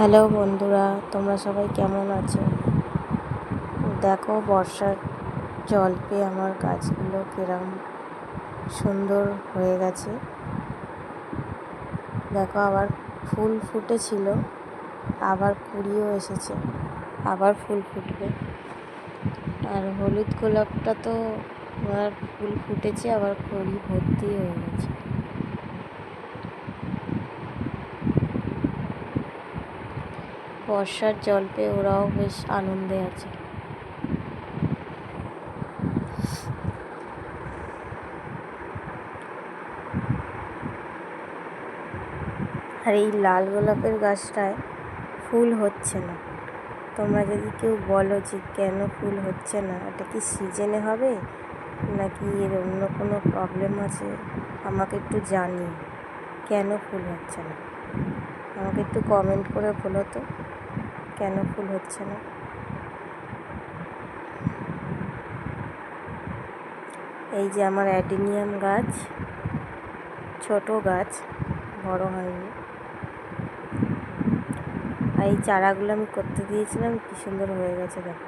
Hello বন্ধুরা, তোমরা সবাই কেমন আছো? দেখো বর্ষার জল পেয়ে আমার গাছগুলো কিরম সুন্দর হয়ে গেছে। দেখো আবার ফুল ফুটেছিল, আবার কুড়িও এসেছে, আবার ফুল ফুটবে। আর হলুদ গোলাপটা তো আবার ফুল ফুটেছে, আবার কুড়ি ভর্তি হয়ে গেছে। বর্ষার জল পেয়ে ওরাও বেশ আনন্দে আছে। আর এই লাল গোলাপের গাছটায় ফুল হচ্ছে না। তোমরা যদি কেউ বলো যে কেন ফুল হচ্ছে না, এটা কি সিজনে হবে নাকি এর অন্য কোনো প্রবলেম আছে, আমাকে একটু জানিও কেন ফুল হচ্ছে না। আমাকে একটু কমেন্ট করে বলো তো কেন ফুল হচ্ছে না। এই যে আমার অ্যাডিনিয়াম গাছ, ছোট গাছ, বড় হয়নি। আর এই চারাগুলো আমি করতে দিয়েছিলাম, কি সুন্দর হয়ে গেছে দেখো।